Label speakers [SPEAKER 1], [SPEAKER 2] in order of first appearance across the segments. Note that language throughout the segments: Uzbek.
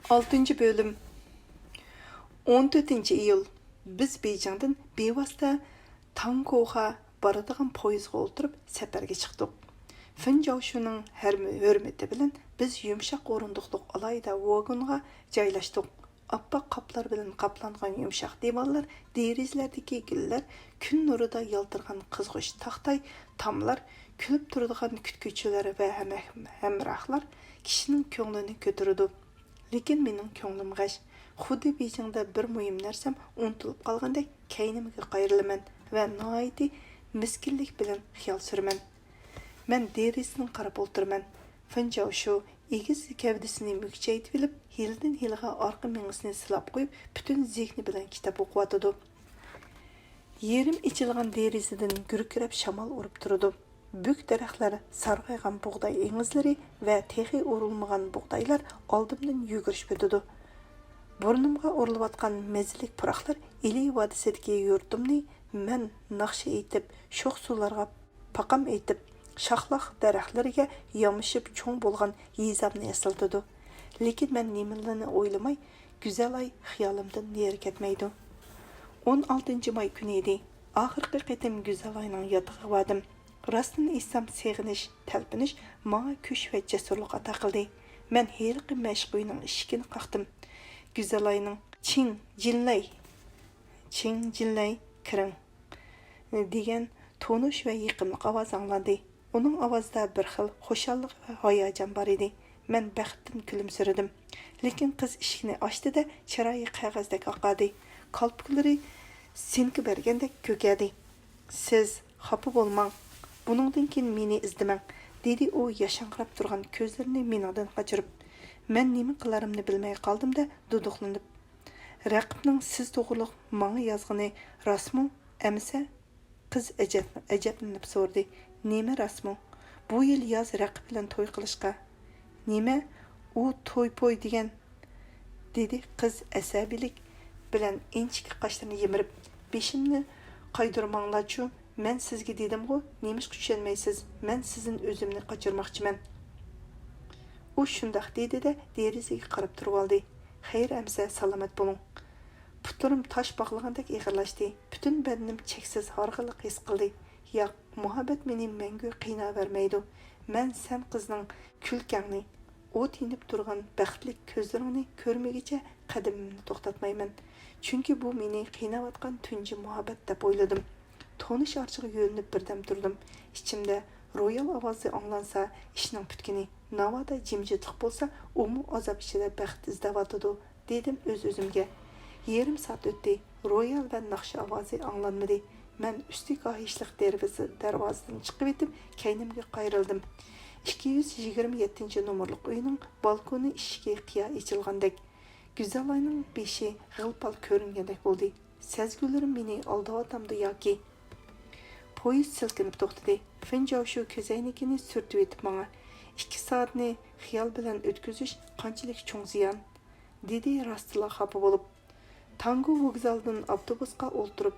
[SPEAKER 1] 6 bölüm 14 iyul biz Beyjingdan bevosita Tangkoga boradigan poyezdga o'tirib safarga chiqdik. Finjovshuning hurmati bilan biz yumshoq o'rindiqliq alayda vagonga joylashdik. Oppoq qoplar bilan qoplangan yumshoq devorlar, derizlardagi gullar, kun nurida yaltirgan qizg'ish taxtay tomlar, kulib turadigan kutkuchilar va hamrohlar kishining ko'nglini ko'taradi. Lekin mening ko'nglim g'ash. Xuddi Beyjingda bir muhim narsam unutilib qolgandek kaynimga qayrilaman va noiti miskinlik bilan xiyol suraman. Men derisini qarab o'tiraman. Finjao shu egiz kavdisini mukchaytib olib, hildan hilga orqa mingisini silab qo'yib, butun zehni bilan kitob o'qiyotdi. Yerim ichilgan derizidan gurkirab shamol urib turdi. Büyük daraxtlar, sarg'aygan bug'doy engizlari va texi o'rilmagan bug'doylar oldimdan yugurishib o'tdi. Burnimga o'rilayotgan mezilik puraqlar Ili vodisidagi yurtimni men naqshi aytib, sho'x suvlarga paqam aytib, shoxloq daraxtlariga yomishib cho'ng bo'lgan yezamni eslatdi. Lekin men nimalarni o'ylamay, go'zal ay xiyolimdan neri ketmaydi. 16 may kuni edi. Oxirgi qitim go'zal ayning yotig'iga bordim. Rastını isam seginish, talpinish, mağa kuch va jasurlik ata qildi. Men heliqi mashquyning ishkini qaqdim. Güzelayning Ching Jinlay kiring degan tonish va yiqimli ovoz anglandi. Uning ovozida bir xil xushallik va hayajon bor edi. Men baxtdan kulimsiradim. Lekin qiz ishkini ochdi-da, chiroyi qog'ozdek oqadi. Qalpoqlari sinki bergandek ko'kadi. Siz xafa bo'lmang. Buningdan keyin meni izlamang, dedi u yashanqirab turgan ko'zlarini mendan qochirib. Men nima qilarimni bilmay qoldim-da, duduqlanib. Raqibning siz to'g'riliq menga yozg'ini rasmi emsa? Qiz ajablanib so'rdi. Nima rasmi? Bu yil yoz raqib bilan to'y qilishga. Nima? U to'y degan, dedi qiz asabiylik bilan inchik qoshlarini yimirib. Beshimni qaydirmanglar-chu. Men sizga dedim-ku, nemish tushunmaysiz. Men sizin o'zimni qochirmoqchiman. U shundoq dedi-da, derizaga qarab turib oldi. Xayr amsa, salomat bo'ling. Putlarim tosh bog'lagandek ig'irlashdi. Butun bedenim cheksiz horg'inlik his qildi. Yo'q, muhabbat meni mangu qiynavermaydi. Men sen qizning kulkangni, o't yinib turgan baxtli ko'zlaringni ko'rmagicha qadamimni to'xtatmayman. Chunki bu meni qiynayotgan tunji muhabbat deb o'yladim. Tonish orchiga yo'linib birdan turdim. Ichimda royal ovozi anglansa, ishning bitgini. Navoda jimjitlik bo'lsa, umu azob ichida baxt izlayotdi, dedim o'z-o'zimga. Yarim soat o'tdi. Royal va naqshi ovozi anglanmadi. Men usti qohishlik darvozadan chiqib etib, kaynimga qayrildim. 227-nomerlik uyning balkoni eshigi qiya ochilgandek, Güzelayning beshi g'ilpal ko'ringandek bo'ldi. Sezgilarim meni aldayotamdi yoki poyezd silkinib to'xtadi. Finjao shu ko'zoynagini surtib etib menga 2 soatni xiyol bilan o'tkazish qanchalik cho'ng ziyon, dedi rostila xafa bo'lib. Tango vokzalidan avtobusga o'ltirib,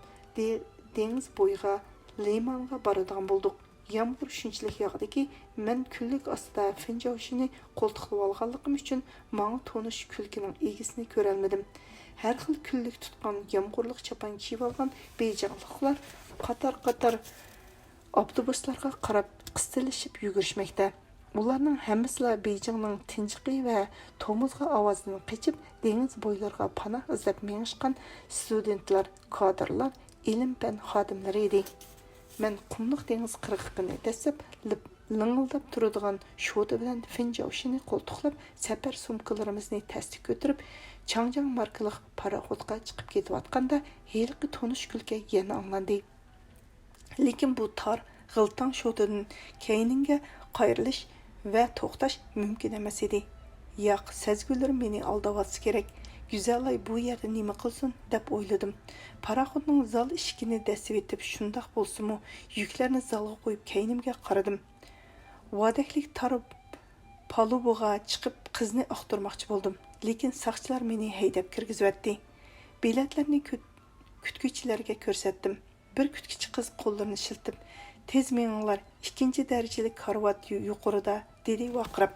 [SPEAKER 1] dengiz bo'yiga, limonga boradigan bo'ldik. Yomg'ir shunchalik yog'diki, men kunlik ostida Finjao shuni qo'ltiqlab olganligim uchun menga tonish kulkining egisini ko'ra olmadim. Har xil kunlik tutgan yomg'irlik chapan kiyib olgan bejingliklar qator avtobuslarga qarab qistilishib yugurishmoqda. Ularning hammasi Beyjingning tinchqi va tomuzg'a ovozidan qochib, dengiz bo'ylariga panoh izlab mengishgan studentlar, kadrlar, ilm-fan xodimlari edi. Men qumliq dengiz qirg'og'ini dasib, lingildab turadigan shodi bilan Finjao-shini qo'ltiqlab, safar sumkalarimizni tasdi ko'tarib, Changjang markali paraxodga chiqib ketayotganda, heliqi tonish kulki yana anglandi. Lekin bu tor, g'iltang shodidan keyinga qayrilish va to'xtash mumkin emas edi. Yo'q, sezgilarim meni aldayotsa kerak. Güzelay bu yerda nima qilsin deb o'yladim. Paraxodning zal ishkini dasib etib shundoq bo'lsa-mu, yuklarni zalga qo'yib kaynimga qaradim. Vodaklik tarib palubaga chiqib qizni oqtirmoqchi bo'ldim. Lekin saqchilar meni haydab kirgizibdi. Biletlarni kutkuchilarga ko'rsatdim. Bir kutkuchi qiz qo'llarini shiltib, "Tez meninglar, 2-darajali karvat yuqorida", dedi vaqirab.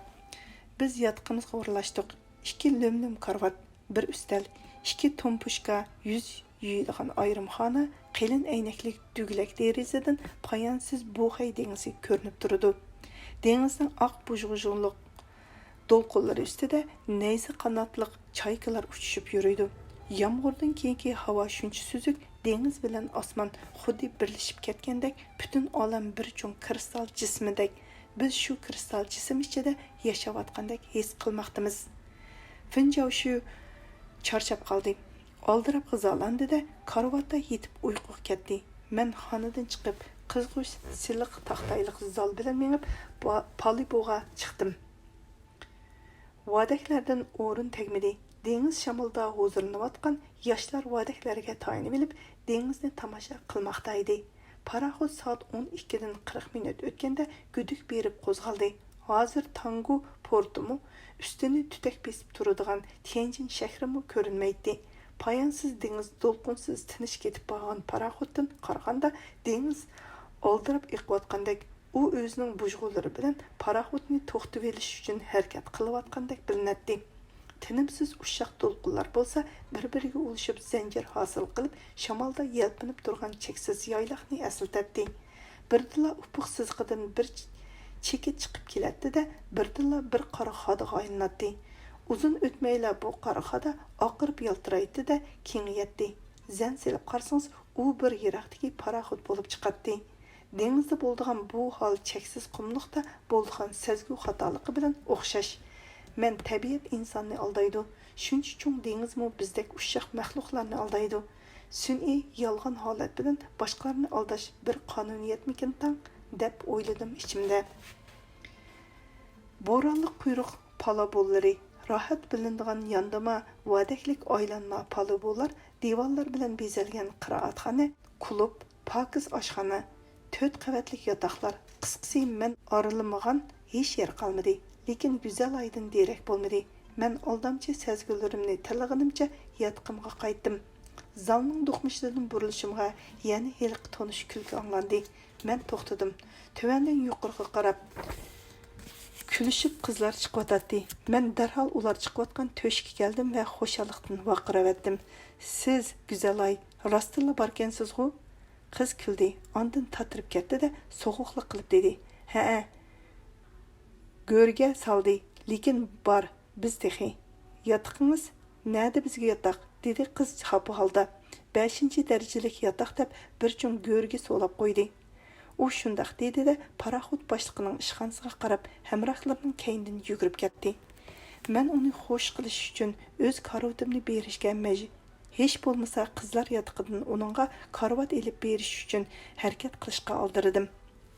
[SPEAKER 1] Biz yotqimizga o'rlashdik. 2 lömlüm karvat, bir üstel, 2 tompushka, yüz yuyulgan ayrımxona, qalin әйнекlik dügülek derizadan payansız Boğay dengizi ko'rinib turadi. Dengizning oq bujg'ujunliq dolqinlari ustida nayza qanotliq chaykalar uchishib yuriydi. Yomg'irdan keyingi havo shuncha suzuk, dengiz bilan osmon xuddi birlashib ketgandek, butun olam bir cho'ng kristal jismidek. Biz shu kristal jism ichida yashayotgandek his qilmoqdamiz. Finjao shu charchab qoldi. Aldirab g'izalandi-da, karvatda yetib uyquga ketdi. Men xonadan chiqib, qizg'ish siliq taxtayliq zal bilan menib paliboga chiqdim. Vadaklardan o'rin tegmidi. Dengiz shamolda huzurlanayotgan yoshlar vadaklarga tayinib olib, dengizni tomosha qilmoqda edi. Paraxod soat 12 dan 40 minut o'tganda guduq berib qo'zg'aldi. Hozir Tangu portimi ustini tutak besib turadigan Tianjin shahrimi ko'rinmaydi. Payansız dengiz dolqinsiz tinish ketib qolgan paraxoddan qaraganda dengiz oldirib eqiyotgandek, u o'zining bujg'ulari bilan paraxodni to'xtatib olish uchun harakat qilayotgandek bilinadi. Tinimsiz ushshaq to'lqinlar bo'lsa, bir-biriga ulashib zanjir hosil qilib, shamolda yelpinib turgan cheksiz yoyliqni eslatadi. Birdilla ufuq sizg'idan bir cheki chiqib keladi-da, birdilla bir qora xodaga aylanadi. Uzun o'tmayla bu qora xoda oqirib yaltiraydi-da, kengayadi. Zan selib qarsangiz, u bir yiroqdagi paraxod bo'lib chiqadi. Dengizda bo'lgan bu hol cheksiz qumliqda bo'lgan sezgu xatoligi bilan o'xshash. Men tabiat insonni aldaydi. Shuncha cho'ng dengizmi bizdek ushshaq maxluqlarni aldaydi. Sun'iy yolg'on holat bilan boshqalarni aldash bir qonuniyatmikin tang deb o'yladim ichimda. Bo'ronli quyruq palabollari, rahat bilinadigan yondama vadaklik aylanma palabolar, divanlar bilan bezalgan qiroatxona, klub, pokiz oshxona, 4 qavatlik yotoqlar, qisqasi men arilmagan hech yer qolmadi. Lekin güzel aydın derak bo'lmadi. Men aldamchi sezgilarimni tilag'inimcha yatqimga qaytdim. Zalning do'qmishidan burilishimga yana heliq tonish kulgi anglandi. Men to'xtadim. Tuvandan yuqoriga qarab kulishib qizlar chiqyotdi. Men darhol ular chiqayotgan to'shga keldim va xo'shallikdan vaqiravatdim. Siz Güzelay, rostilla borkansiz-ku? Qiz kuldi. Ondan tatirib ketdi-da, so'g'uqlik qilib dedi. Ha, Görge saldı, lekin bar, biz texi. Yataqınız, näde bizge yataq, dedi qiz xapu halda. 5-ci dərəcəlik yataq deb bir çoğun görge solab qoydu. O şundaq dedi de paraxod başlığının işxanasına qarab, həmraqlarının keyindən yügürüb ketdi. Mən onu xoş qilish üçün öz karvatimni berishga məcbur. Heç bo'lmasa qizlar yataqıdan onunğa karvat elib berish üçün hərəkət qilishqa aldırdım.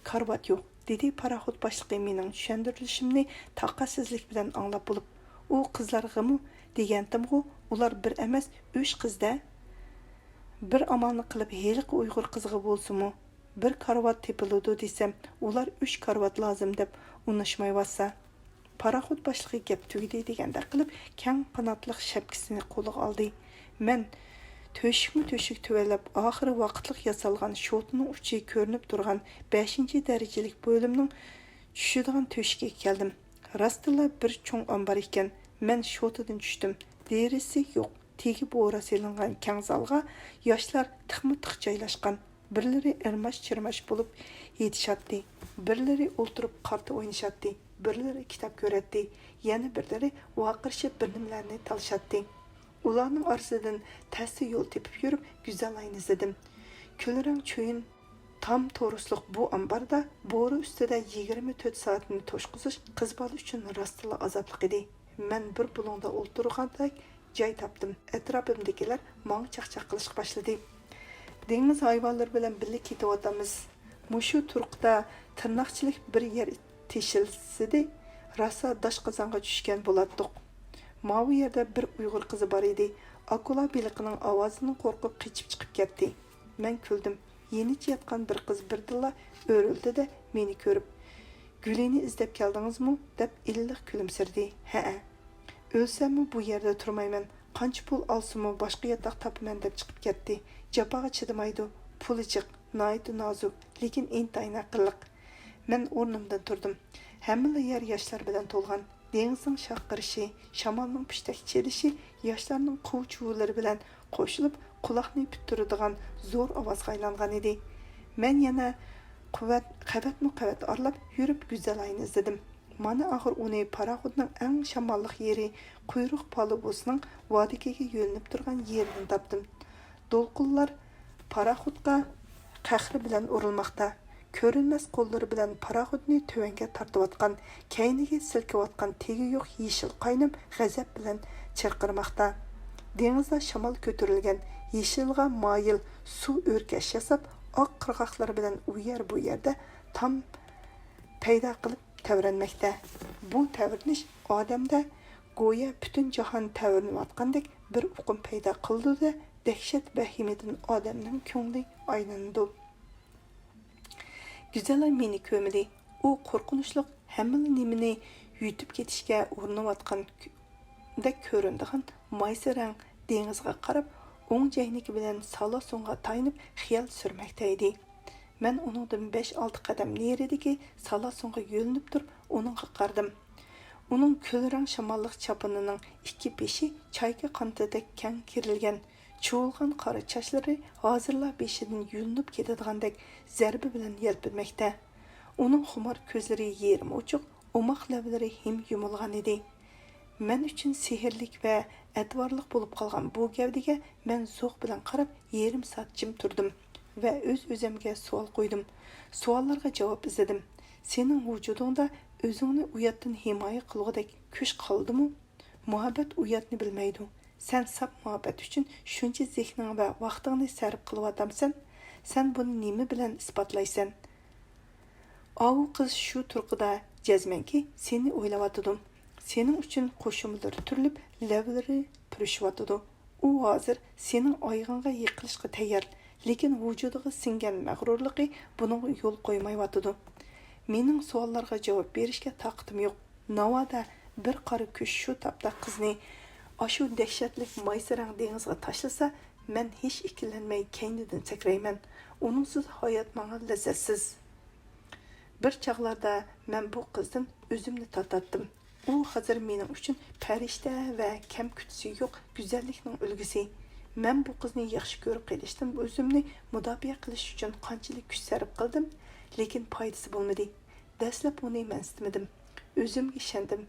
[SPEAKER 1] Karvat yo'q. Dedi paraxod başlığı mening tushuntirilishimni taqatsizlik bilan anglab bo'lib, u qizlarg'imi degandim-ku, ular bir emas, 3 qizda. Bir amalni qilib heliq Uyg'ur qizg'i bo'lsa-mu, bir karvat tepiladi desam, ular 3 karvat lozim deb unishmayotsa. Paraxod başlığı gap tugidi deganda qilib, kang qanotliq shapkasini qo'liga oldi. Men Töşük tüvelep ahırı vaqtliq yasalgan şotunun uçu görünüp durgan 5-ci dərəcəlik bölümünün düşüdüğün töşüge keldim. Rastilla bir çoğun ambar iken, men şotudan düştüm. Derisi yok. Tegi boğra selingan kang zalga yaşlar tıqmı-tıq jaylaşqan. Birleri ermaş-çirmaş bulup yetişatdi. Birleri olturup qarta oynashатdi. Birleri kitap göretdi. Yani birleri vaqirishib birnimlarni talışatdi. Ularning orasidan tasti yo'l tepib yurib, Güzelayni izladim. Kulrang cho'yin tam to'g'risliq bu ambarda bo'ri ustida 24 soatni to'shqizish qiz bola uchun rostila azobli edi. Men bir bulongda o'ltirgandek joy topdim. Atrofimdagilar menga chaqchaq qilishga boshladi. Dengiz hayvonlari bilan birga ketyapmiz. Mushu turqda tirnoqchilik bir yer teshilsidi, rosa dosh qozonga tushgan bo'lardik. Mavi yerda bir Uyg'ur qizi bor edi. Akula beliqining ovozidan qo'rqib qichib chiqib ketdi. Men kuldim. Yenicha yotgan bir qiz birdilla o'rildi-da meni ko'rib, "Gulini izlab keldingizmi?" deb illiq kulimsirdi. "Ha, o'lsammi bu yerda turmayman. Qancha pul olsimi boshqa yotoq topaman" deb chiqib ketdi. Jafoga chidamaydi. Puli chiq, noyit nozuk, lekin intayin aqlliq. Men o'rnimdan turdim. Hamma yer yoshlar bilan to'lgan. Denizin şaqqırışı, şamalның piştek çelişi, yaşlarının quv çuvuları bilan qo'shilib, quloqni pittiradigan zo'r ovozga aylangan edi. Men yana qavatma-qavat aralab yurib Güzelayni izladim. Mana axir uni paraxodning eng shamolliq yeri, quyruq palubosining vodigaga yo'linib turgan yerini topdim. Dolqinlar paraxodga qahri bilan urilmoqda. Ko'rinmas qo'llari bilan paraxodni tuvanga tortayotgan, kayniga silkayotgan tegi yo'q yeshil qaynam g'azab bilan chirqirmoqda. Dengizda shamol ko'tarilgan, yeshilga moyil suv o'rkash yasab, oq qirg'oqlar bilan u yer bu yerda tam paydo qilib tavranmoqda. Bu tavrinish odamda go'yo butun jahon tavrinayotgandek bir uqum paydo qildi-da, dahshat vahimidan odamning ko'ngli aylandi. Güzelay meni ko'midi. U qo'rqinchli hamma nimani yutib ketishga urinayotgandek ko'rindigan maysarang dengizga qarab, o'ng jayniki bilan salasonga tayinib xiyol surmoqda edi. Men uningdan 5-6 qadam neridagi salasonga yo'linib turib, uningga qaradim. Uning kulrang shamolliq chaponining ikki beshi chayka qantidek keng kerilgan, chuvilgan qora chachlari hozirla beshidan yulinib ketadigandak zarbi bilan yelpinmoqda. Uning xumor ko'zlari yerim ochiq, omoq lablari him yumilgan edi. Men uchun sehrlik va atvorliq bo'lib qolgan bu gavdiga men zo'q bilan qarab, yarim soat jim turdim va o'z-o'zimga savol qo'ydim. Savollarga javob izladim. Sening vujudingda o'zingni uyatdan himoya qilgudek kuch qoldimi? Muhabbat uyatni bilmaydi. Sen sap muhabbet uchun shuncha zehning va vaqtingni sarf qilyapsan. Sen buni nima bilan isbotlaysan? Avu qiz shu turqida jazmanki seni o'ylayotdim. Sening uchun qo'shimlari turilib, lavlari purishyotdi. U hozir sening oyog'ingga yiqilishga tayyor, lekin vujudiga singan mag'rurligi buning yo'l qo'ymayotdi. Mening savollarga javob berishga taqatim yo'q. Navoda bir qora kuch shu tapda qizni ashu dahshatlik maysarang dengizga tashlasa, men hech ikkilanmay kaynidan sakrayman. Uningsiz hayot menga lazzatsiz. Bir chaqlarda men bu qizdan o'zimni tortatdim. U hozir mening uchun farishta va kam kutisi yo'q go'zallikning ulgisi. Men bu qizni yaxshi ko'rib qilishdim, o'zimni mudofaa qilish uchun qanchalik kuch sarf qildim, lekin foydasi bo'lmadi. Dastlab uni mensimadim. O'zimga ishondim.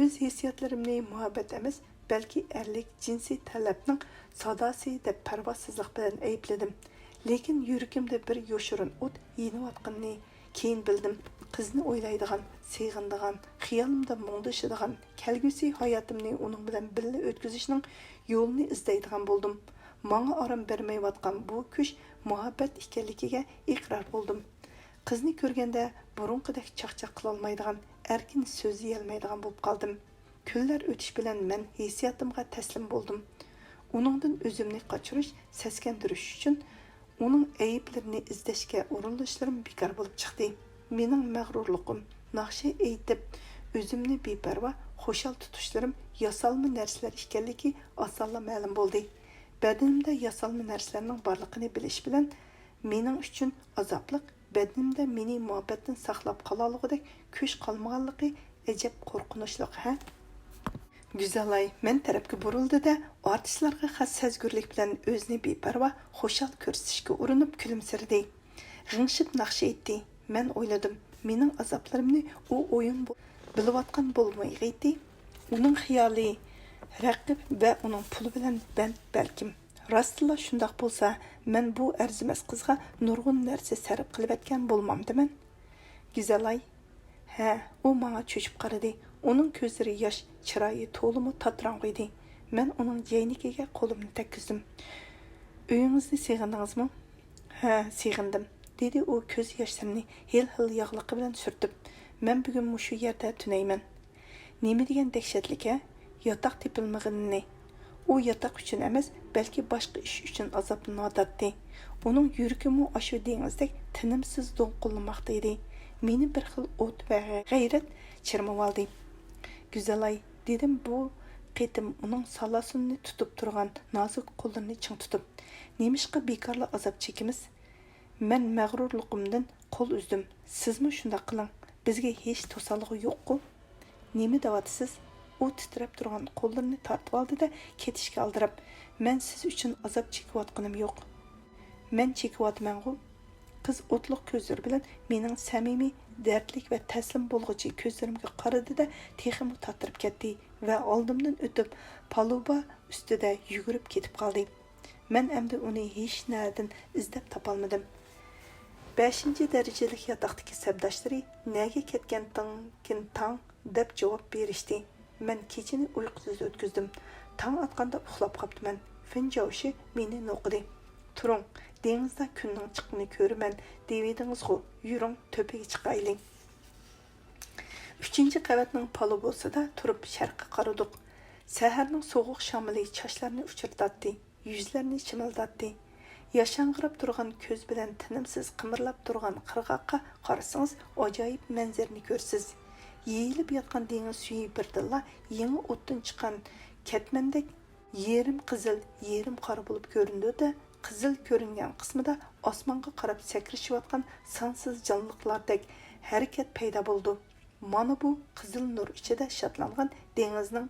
[SPEAKER 1] O'z hissiyotlarimni muhabbat emas, balki erlik jinsiy talabning sadosi deb parvosizlik bilan aybladim. Lekin yuragimda bir yoshirin o't yeniyotganini keyin bildim. Qizni o'ylaydigan, seg'indigan, xiyolimda mung'dashadigan, kelgusi hayotimni uning bilan birga o'tkazishning yo'lini izlaydigan bo'ldim. Menga aram bermayotgan bu kuch muhabbat ekanligiga iqror bo'ldim. Qizni ko'rganda burunqidek chaqchaq qila olmaydigan, erkin so'zlay olmaydigan bo'lib qoldim. Kunlar o'tish bilan men hissiyotimga taslim bo'ldim. Uningdan o'zimni qochirish, saskandirish uchun uning ayblarini izlashga urinishlarim bekor bo'lib chiqdi. Mening mag'rurligim, naqshi aytib, o'zimni beparvo xo'shal tutishlarim yasalma narsalar ekanligi osonla ma'lum bo'ldi. Badanimda yasalma narsalarning borligini bilish bilan mening uchun azobliq, badanimda meni muhabbatdan saqlab qolaligidek kuch qolmaganligi ajab qo'rqinchli, ha? Güzelay men tarafga burildi-da, artistlarga xas sezgurlik bilan o'zini beparvo xo'shal ko'rsatishga urinib kulimsirdi. G'ingshib naqshi aytdi. Men o'yladim, mening azoblarimni u o'yin bilayotgan bo'lmaydi. Uning xiyoli, raqib va uning puli bilan balkim. Rostla shundoq bo'lsa, men bu arzimas qizga nurg'un narsa sarf qilib atgan bo'lmamdiman. Güzelay, ha, u menga cho'chib qaradi. Uning ko'zlari yosh, chiroyi to'limi tatrang'i edi. Men uning jaynikiga qo'limni tekkizdim. Uyingizni seg'indingizmi? Ha, seg'indim, dedi u ko'z yoshlarini hil-hil yog'liqi bilan surtib. Men bugun mushu yerda tunayman. Nima degan dahshatlik-a? Yotoq tepilmag'inni. U yotoq uchun emas, balki boshqa ish uchun azoblanayotdi. Uning yuragimi ashu dengizdek tinimsiz do'nqilmoqda edi. Meni bir xil o't va g'ayrat chirmab oldi. Güzelay, dedim bu qitim uning salasini tutib turgan nozik qo'llarini ching tutib. Nemishqa bekorli azob chekimiz? Men mag'rurligimdan qo'l uzdim. Sizmi shunday qiling? Bizga hech to'salg'i yo'q-ku. Nemi deyapsiz? U titrab turgan qo'llarini tortib oldi-da, ketishga aldirab, "Men siz uchun azob chekayotganim yo'q. Men chekyapman-ku." Qiz o'tliq ko'zlari bilan mening samimiy, dardlik va taslim bo'lg'uchi ko'zlarimga qaradi-da, teximni tatirib ketdi va oldimdan o'tib, paluba ustida yugurib ketib qoldi. Men endi uni hech nardan izlab topolmadim. 5-darajalik yotoqdagi sabdoshlari "Nega ketgan tang" deb javob berishdi. Men kechini uyqusiz o'tkazdim. Tang atganda uxlab qoptiman. Finjovshi meni noqidi. "Turing, dengizda kunning chiqqini ko'raman" deydingizku. Yuring, to'piga chiqaylik. 3-qavatning palubasida turib sharqqa qaradik. Saharning sovuq shamili chashlarni uchirtatdi, yuzlarni chimildatdi. Yashang'irab turgan ko'z bilan tinimsiz qimirlab turgan qirg'oqqa qarasangiz, ajoyib manzarani ko'rsiz. Yeyilib yotgan dengiz suyi birdilla yangi o'tdan chiqqan ketmandek yerim qizil, yerim qora bo'lib ko'rindi-da, qizil ko'ringan qismida osmonga qarab sakrashayotgan sonsiz jonliqlardek harakat paydo bo'ldi. Mana bu qizil nur ichida shodlangan dengizning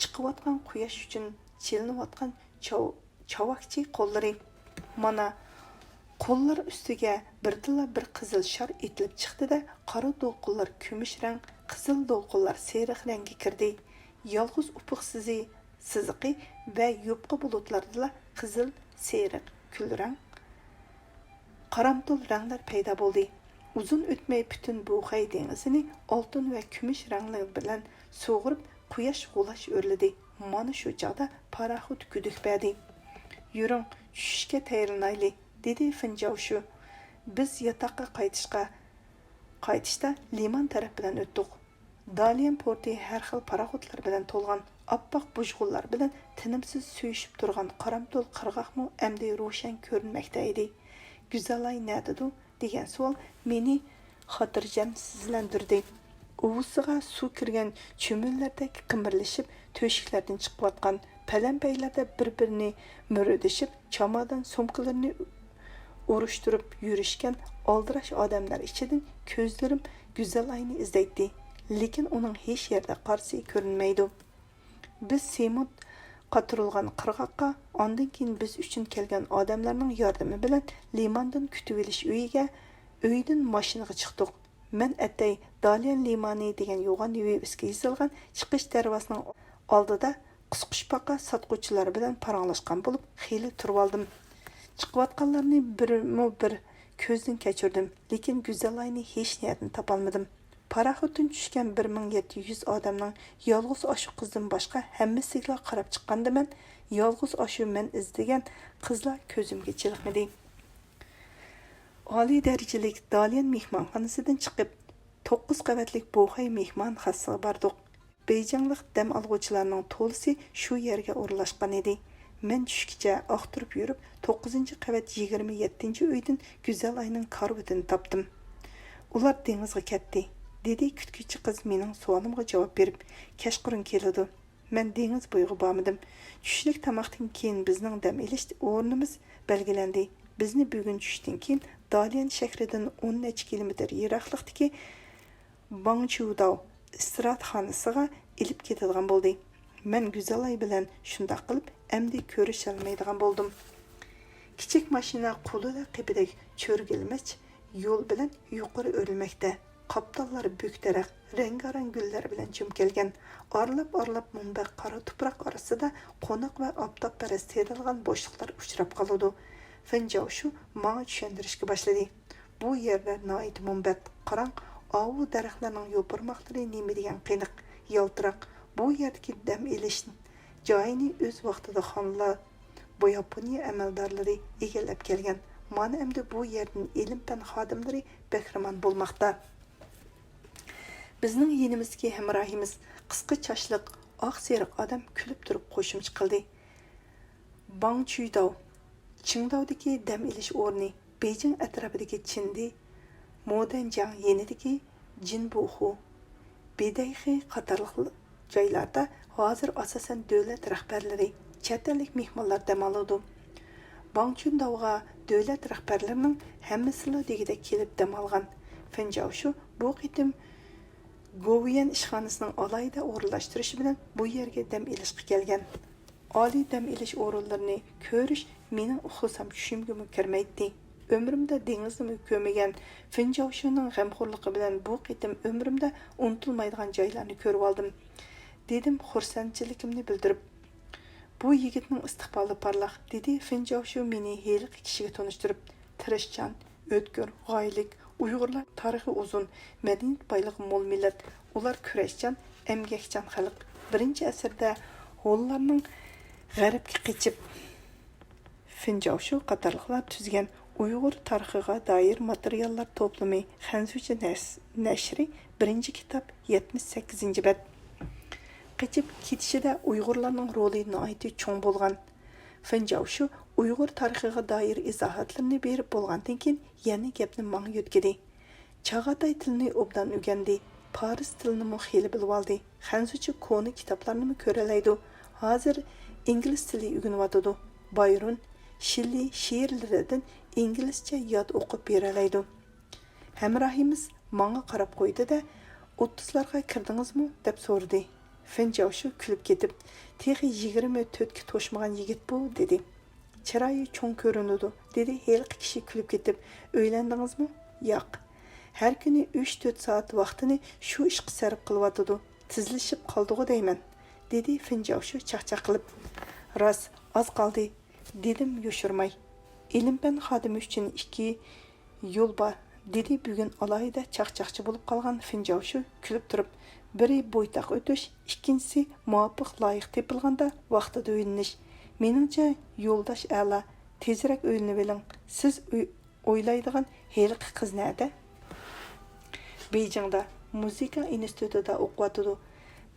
[SPEAKER 1] chiqayotgan quyosh uchun chelinayotgan chavakchi qo'llari. Mana qo'llar ustiga birdilla bir qizil shar etilib chiqdi-da, qora do'lqinlar kumush rang, qizil do'lqinlar seriq rangga kirdi. Yolg'iz ufuq siziqi va yupqa bulutlarda qizil, seriq, kulrang, qaramtul ranglar paydo bo'ldi. Uzun o'tmay butun bu Xay dengizini oltin va kumush ranglar bilan so'g'irib, quyosh g'ulash o'rladi. Mana shu chog'da paraxut guduq berdi. "Yuring, tushishga tayyorlanaylik", dedi Finjovshu. Biz yotoqqa qaytishda liman taraf bilan o'tdik. Dalian porti har xil paraxutlar bilan to'lgan, oppoq bujg'unlar bilan tinimsiz suyishib turgan qaramto'l qirg'oqmi endi ro'shan ko'rinmoqda edi. "Go'zalay nadidu?" degan savol meni xotirjamsizlantirdi. Uvusiga suv kirgan cho'millardek qimirlashib, to'shiklardan chiqayotgan palampaylarda bir-birini muridishib, chamadon sumkalarini urushtirib yurishgan oldirash odamlar ichidan ko'zlarim Go'zalayni izlaydi, lekin uning hech yerda qarsi ko'rinmaydi. Biz Semut qatirilgan qirg'oqqa, ondan keyin biz uchun kelgan odamlarning yordami bilan limandan kutib olish uydan mashinaga chiqdik. Men atay Dalian limani degan yo'g'on vivska yozilgan chiqish darvozasining oldida qisqushpaqa sotquvchilar bilan paranglashgan bo'lib, xeyli turib oldim. Chiqayotganlarni bir ko'zdan kechirdim, lekin Go'zalayni hech yerdan topolmadim. Paraxutdan tushgan 1700 odamning yolg'iz oshu qizdan boshqa hammasiga qarab chiqqanda men yolg'iz oshu men izlagan qizlar ko'zimga chiliqmadi. Oliy darajalik Dalian mehmonxonasidan chiqib 9 qavatlik Boxay mehmonxonasiga bordik. Beyjinglik dam olg'uvchilarning to'lisi shu yerga o'rlashgan edi. Men tushgacha oqtirib yurib 9-qavat 27-uydan Go'zalayning karvatini topdim. Ular dengizga ketdi, dedi kutuvchi qiz mening savolimga javob berib. "Kashqurun keladi. Men dengiz bo'yiga bormadim. Tushlik tomoqdan keyin bizning dam olish o'rnimiz belgilandi. Bizni bugun tushdan keyin Dalian shahridan 10 kilometr yiroqlikdagi Bangchudao istirahatxonasiga ilib ketadigan bo'ldi. Men Go'zalay bilan shunday qilib endi ko'risholmaydigan bo'ldim. Kichik mashina qo'lida qipidek cho'rgilmach yo'l bilan yuqori o'rilmoqda. Qaptallar bo'ktaraq, rengarang gullar bilan cho'mkelgan, orlab munbaq qora tuproq orasida qo'noq va oftobparast terilgan bo'shliqlar uchrab qoladi. Finjovshu menga tushuntirishga boshladi. Bu yerda noit munbaq, qarang, ovu daraxtlarning yo'pirmoqlari nima degan qiyniq, yaltiroq. Bu yerdagi dam olish joyini o'z vaqtida xonlar, bu Yaponiya amaldorlari egallab kelgan. Mana endi bu yerning ilm-fan xodimlari bahramand bo'lmoqda. Bizning yenimizdagi hamrohimiz qisqa chashliq, oq seriq odam kulib turib qo'shimcha qildi. Bangchudao, Qingdaodagi dam olish o'rni, Beijing atrofidagi Chindi, Modanjiang yenidagi Jinbuxu, Bedayxi qatorliq joylarda hozir asosan davlat rahbarlari, chet ellik mehmonlar dam oladi. Bangchundaoga davlat rahbarlarining hammasi degida kelib dam olgan. Finjovshu bu qitim Govian ishxonasining alayida o'rinlashtirishi bilan bu yerga dam ilishga kelgan. Oliy dam ilish o'rinlarini ko'rish mening uxlasam tushimga kirmaydi. Ömrümdə dengizni ko'rmagan Finjaushunun g'amxo'rligi bilan bu qitim ömrümdə unutilmaydigan joylarni ko'rib oldim. Dedim xursandchiligimni bildirib. Bu yigitning istiqboli parlaq, dedi Finjaushu meni heliqi kishiga tanishtirib. Tirishchan, o'tkir, g'oylik, Uyg'urlar tarixi uzun, madaniyat boyligi mo'l millat. Ular kurashchan, emgakchan xalq. Birinchi asrda Hollarning g'arbga qochib Finjaushu qatorliqlar tuzgan Uyg'ur tarixiga doir materiallar to'plami Xanzucha nashri 1-kitob 78-bet. Qochib ketishida Uyg'urlarning roli nihoyatda cho'ng bo'lgan. Finjaushu Uyg'ur tarixiga doir izohatlarni berib bo'lgandan keyin yana gapni menga yo'tkadi. Chag'atay tilini obdan o'rgandi, Paris tilini mo xeli bilib oldi. Xanzucha koni kitoblarni ko'ralaydi. Hozir ingliz tili o'rganyotdi. Bayron, Shelley she'rlaridan inglizcha yod o'qib beralaydi. Hamrohimiz menga qarab qo'ydi-da, 30larga kirdingizmi deb so'radi. Finjaushu kulib ketib, "Texi 24 ga to'shmagan yigit bu" dedi. "Chiroyi cho'ng ko'rinadi" dedi heliqi kishi kulib ketib. "O'ylendingizmi?" "Yo'q. Har kuni 3-4 soat vaqtini shu ishga sarf qilyotdi. Tizlashib qoldi-ku deyman", dedi Finjaushu chaqchaq qilib. "Rost, oz qoldi", dedim yo'shirmay. "Ilm-fan xodimi uchun 2 yo'l bor", dedi bugun alohida chaqchaqchi bo'lib qolgan Finjaushu kulib turib. Biri bo'ytaq o'tish, ikkinchisi muvofiq loyiq tepilganda vaqtida o'yinish. Meningcha yo'ldosh a'la, tezroq o'yinib oling. Siz o'ylaydigan heliqi qiz nerda? Beijingda muzika institutida o'qiyotdi.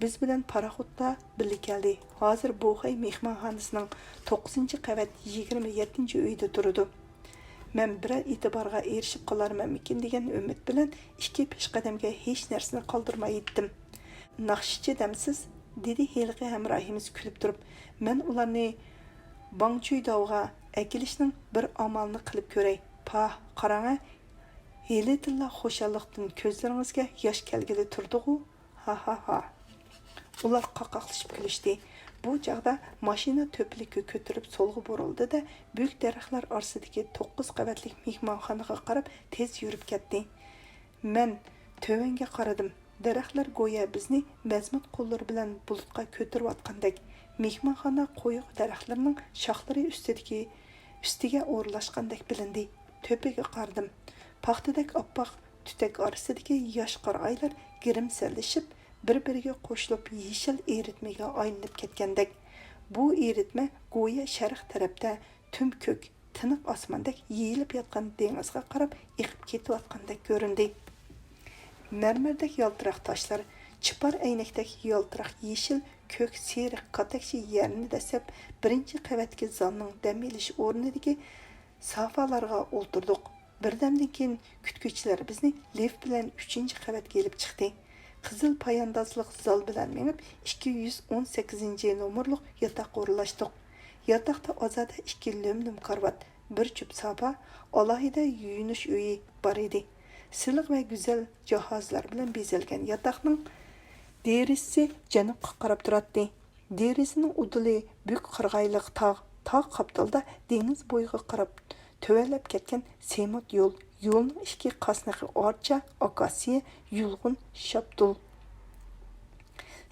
[SPEAKER 1] Biz bilan paraxotda birga keldi. Hozir Boxay mehmonxonasining 9-qavat 27-uyda turadi. Men bir e'tiborga erishib qolarmanmikin degan umid bilan 2 peshqadamga hech narsani qoldirmay yetdim. "Naqshchi demsiz?" dedi heliqi hamrohimiz kulib turib. "Men ularni Bangchuydovga akilishning bir amalini qilib ko'ray. Pah, qarang, heli tilla xo'shallikdan ko'zlaringizga yosh kelgili turdi-ku. Ha ha ha." Ular qaqaqlashib kulishdi. Bu chaqda mashina to'plikka ko'tarib solg'i burildi-da, büyük daraxtlar orasidagi 9 qavatlik mehmonxonaga qarab tez yurib ketdi. Men tövanga qaradim. Daraxtlar go'yo bizni mazmut qo'llar bilan bulutga ko'tarayotgandek. Mehmonxona qo'yiq daraxtlarning shoxlari ustiga o'rlashgandek bilindi. To'piga qaradim. Paxtadek oppoq tutak orasidagi yosh qarag'aylar girimsallashib, bir-biriga qo'shilib yeshil eritmaga aylanib ketgandek. Bu eritma go'yo sharq tarafda tum ko'k, tiniq osmondek yeyilib yotgan dengizga qarab eqib ketayotgandek ko'rindi. Mermerdek yaltiraq toshlar, chipar aynakdek yaltiraq yeshil, ko'k, seriq, qatakchi yerni dasab, 1-qavatga zalning dam elish o'rnidagi sofalarga o'ltirdik. Birdamdan keyin kutuvchilar bizni lift bilan 3-qavatga elib chiqdi. Qizil payandozliq zal bilan menib 218 nomerlik yotoqqa o'rlashdik. Yotoqda ozoda 2 lumlum karvat, bir jup sofa, alohida yuyinish uyi bor edi. Siliq va go'zal jihozlar bilan bezalgan yotoqning derisi janubga qarab turadi. Derisining uduli büyük qirg'ayliq tog' qaptalda dengiz bo'yiga qarab tövelab ketgan semot yo'l. Yo'lning 2 qasnig'i orcha, akasiya, yulg'un, shapdul.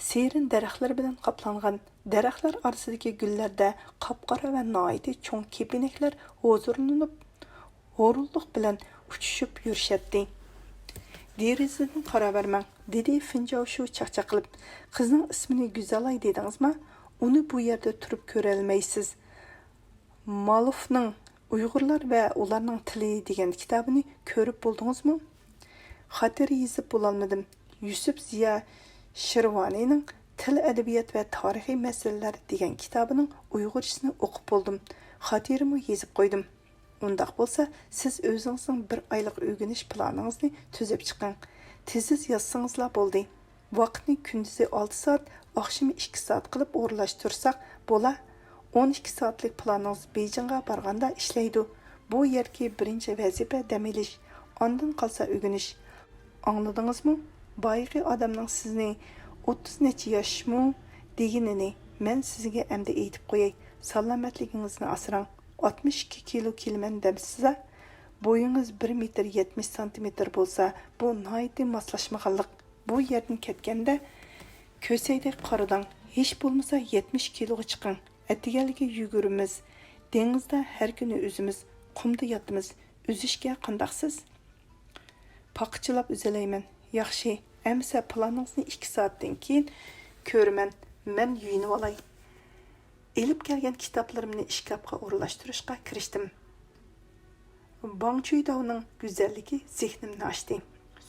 [SPEAKER 1] Serin daraxtlar bilan qoplangan. Daraxtlar orasidagi gullarda qop-qora va noyati cho'ng kepinaklar hozirlanib, horulliq bilan uchishib yurishadi. "Derazadan qara bermang", dedi Finjaushu chaqchaq qilib. "Qizning ismini Go'zalay dedingizmi? Uni bu yerda turib ko'ra olmaysiz. Malufning Uyg'urlar va ularning tili degan kitobini ko'rib bo'ldingizmi?" Xatir yezib bo'lolmadim. Yusuf Ziya Shirvanining Til adabiyot va tarixiy masalalar degan kitobining Uyg'ursini o'qib bo'ldim. Xatirimni yezib qo'ydim. Undaq bo'lsa, siz o'zingizning 1 oylik o'rganish planingizni tuzib chiqing. Tez yozsangizlar bo'ldi. Vaqtni kunduzi 6 soat, oqshimi 2 soat qilib o'rlashtirsak bo'la. 12 soatlik planingiz Beijingga borganda ishlaydi. Bu yerga birinchi vazifa dam olish, ondan qolsa o'rganish. Angladingizmi? Bayqi odamning sizni 30 necha yoshmi deganini men sizga endi aytib qo'yay. Salomatligingizni asrang. 62 kilo kelman demsiz. Boyungiz 1 metr 70 santimetr bo'lsa, bu nihoyatda moslashmaganlik. Bu yerdan ketganda ko'saydek qaradang. Hech bo'lmasa 70 kiloga chiqing. Atiganliga yugurimiz. Dengizda har kuni o'zimiz qumda yotimiz. Üzishga qandaqsiz? Paqchilab uzalayman. Yaxshi, amsa planingizni 2 soatdan keyin ko'raman. Men yuyinib olay. Elib kelgan kitoblarimni ishkapga o'rlashtirishga kirishdim. Bangchuydovning go'zalligi zehnimni ochdi.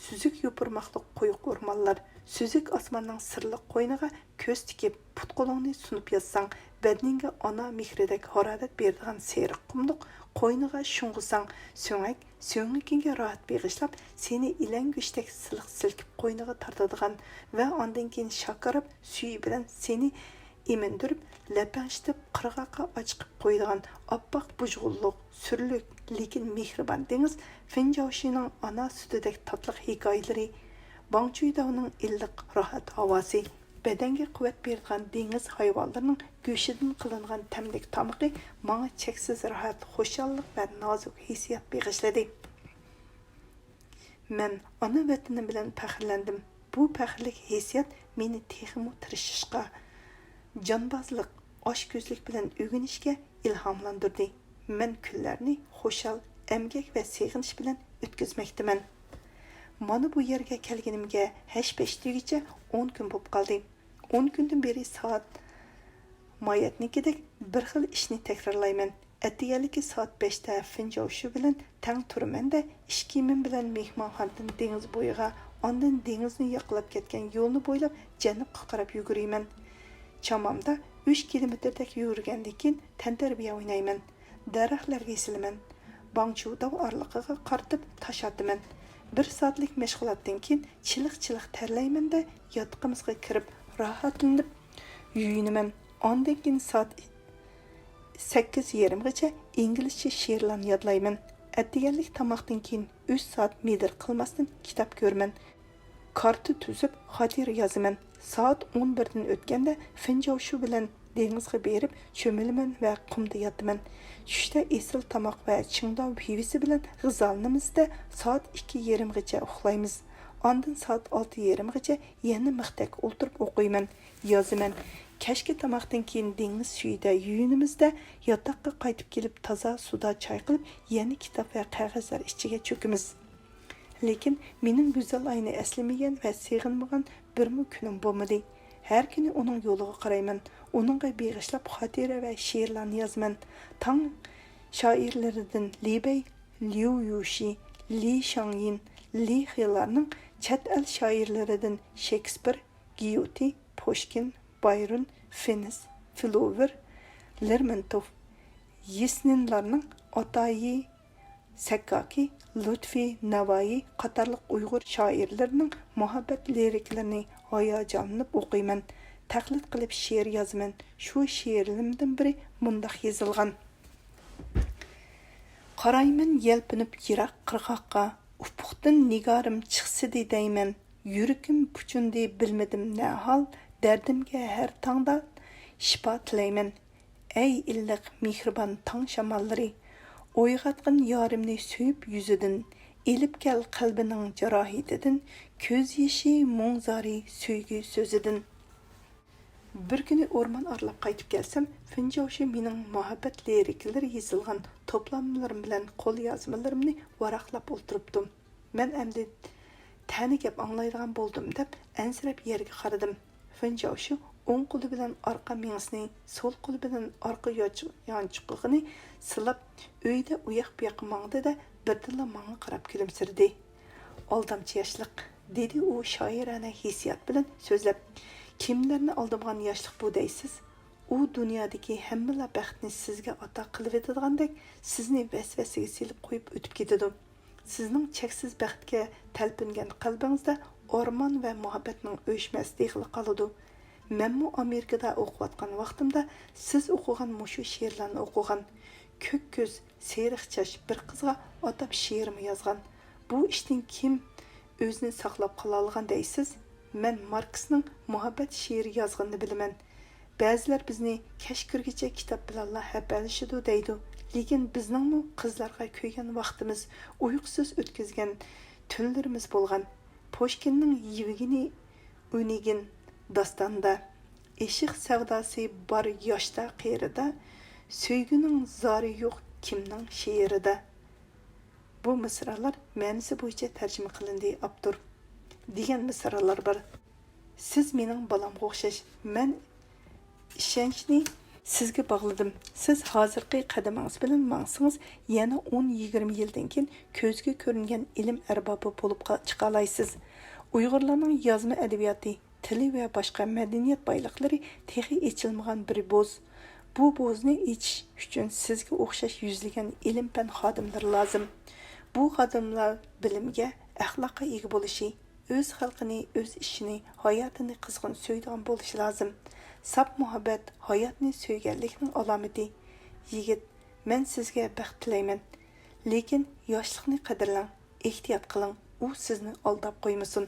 [SPEAKER 1] Süzük yopurmaqliq qo'yiq o'rmonlar, süzük osmonning sirli qo'yniga ko'z tikib, put-qo'lingni sunib yotsang, badningga ona mehridek harorat beradigan seriq qumliq qo'yniga shung'isang, so'ngakingga rohat beg'ishlab, seni ilangushdek silq silkib qo'yniga tortadigan va ondan keyin shakarab suyi bilan seni imindirib, lapangshitib qirg'oqqa ochiqib qo'yadigan oppoq bujg'ulliq, surlik, lekin mehribon dengiz Finjovshining ona sutidek tatliq hikoyalari, Bangchuydovning illiq rohat havosi, badanga quvvat beradigan dengiz hayvonlarining go'shidan qilingan tamlik tomiqi menga cheksiz rohat, xushallik va nozik hissiyot bag'ishladi. Men ona vatanim bilan faxrlandim. Bu faxrlik hissiyot meni texmo tirishishga, jonbozlik, oshko'zlik bilan o'rganishga ilhomlantirdi. Men kunlarni xushal, emgak va seg'inish bilan o'tkazmoqdaman. Mana bu yerga kelganimga 5-5 10 kun bo'lib qoldi. 10 kundan beri soat mayatnikidek bir xil ishni takrorlayman. Atiyaliki soat 5da Finjovshu bilan tang turmanda ish kiyimim bilan mehmonxonadan dengiz bo'yiga, ondan dengizni yoqlab ketgan yo'lni bo'ylab janubga qarab yugurayman. Chamamda 3 kilometrdek yurgandan keyin tantarbiya o'ynayman. Daraxtlarga esilaman. Bangchuydov orliqiga qartib tosh otaman. 1 soatlik mashg'ulotdan keyin chiliq-chiliq terlayman-da yotqimizga kirib rohatlanib yuyinaman. Ondan keyin soat 8:30gacha inglizcha she'rlarni yodlayman. Atdiganlik tomoqdan keyin 3 soat medir qilmasdan kitob ko'raman. Karta tuzib xotira yozaman. Soat 11dan o'tganda Finjovshu bilan dengizga berib cho'milaman va qumda yotaman. Tushda esil tomoq va chingdov pivisi bilan g'izolanimizda soat 2:30gacha uxlaymiz. Ondan soat 6:30gacha yana mixtak o'ltirib o'qiyman, yozaman. Kashki tomoqdan keyin dengiz suyida yuyinimizda yotoqqa qaytib kelib toza suvda choy qilib, yana kitob va qog'ozlar ichiga cho'kimiz. Lekin mening go'zal ayni eslamagan va seg'inmagan birmi kunim bo'lmadi. Har kuni uning yo'liga qarayman. Uningga beg'ishlab xotira va she'rlarni yozaman. Tang shoirlaridan Li Bei, Liu Yushi, Li Shangyin, Li Helarning chet el shoirlaridan Shakespeare, Goethe, Pushkin, Byron, Finnes, Flower, Lermontov, Yesninlarning Otayi, Sakkaki, Lutfi, Navoiy qatorliq Uyg'ur shoirlarining muhabbat liriklarini hayajonlanib o'qiyman. Taqlid qilib she'r yozaman. Shu she'rimdan biri mundaq yozilgan. Qarayman yelpinib yiroq qirg'oqqa, ufuqdan nigorim chiqsidi deyman. Yuragim puchundi bilmadim ne hol, dardimga har tongda shifo tilayman. Ey illiq mehribon tong shamollari, o'yg'atgan yorimni suyib yuzidan, elib kel qalbining jarohatidan, ko'z yeshi mungzari suygi so'zidan. Bir kuni o'rmon orlab qaytib kelsam, Finjovshu mening muhabbat liriklari yozilgan to'plamlarim bilan qo'l yozmalarimni varaqlab o'ltiribdim. Men endi tani gap anglaydigan bo'ldim deb ansirab yerga qaradim. Finjovshu o'ng qo'li bilan orqa mingsini, so'l qo'li bilan orqa yonchiqligini silab, uyda uyoq bu yoqqa mangdi-da, birdilla menga qarab kulimsirdi. Aldamchi yoshliq, dedi u shoirona hissiyot bilan so'zlab. Kimlarni aldamgan yoshlik bu deysiz? U dunyodagi hamma baxtni sizga ato qilib etadigandak, sizni vasvasiga silib qo'yib o'tib ketadi. Sizning cheksiz baxtga talpingan qalbingizda o'rmon va muhabbatning o'chmas deg'ili qoladi. Menmu Amerikada o'qiyotgan vaqtimda siz o'qigan mushu she'rlarni o'qigan. Ko'k ko'z, seriq chash bir qizga atab she'rimi yozgan. Bu ishning kim o'zini saqlab qola olgan deysiz? Men Marksning muhabbat she'ri yozganini bilaman. Ba'zilar bizni kashkurgacha kitob bilan hab alishidi deydi. Lekin bizningmi qizlarga ko'ygan vaqtimiz, uyqusiz o'tkazgan tunlarimiz bo'lgan. Pushkinning yivigini unigin dostonda eshiq savdosi bor yoshda qerida, söygüning zori yo'q kimning she'rida. Bu misralar ma'nosi bo'yicha tarjima qilindi Abdur degan misralar bor. Siz mening balamga o'xshash. Men ishonchni sizga bog'ladim. Siz hozirgi qadamingiz bilan mangsingiz, yana 10-20 yildan keyin ko'zga ko'ringan ilm arbobi bo'lib chiqa olasiz. Uyg'urlarning yozma adabiyoti, tili va boshqa madaniyat boyliqlari texi echilmagan bir bo'z. Bu bo'zni ichish uchun sizga o'xshash yuzlagan ilm-fan xodimlari lozim. Bu xodimlar bilimga, axloqqa ega bo'lishi, o'z xalqini, o'z ishini, hayotini qizg'in so'ydigan bo'lishi lozim. Sap muhabbat hayotni so'yganlikning alomati. Yigit, men sizga baxt tilayman. Lekin yoshlikni qadrlang, ehtiyot qiling, u sizni aldab qo'ymasin.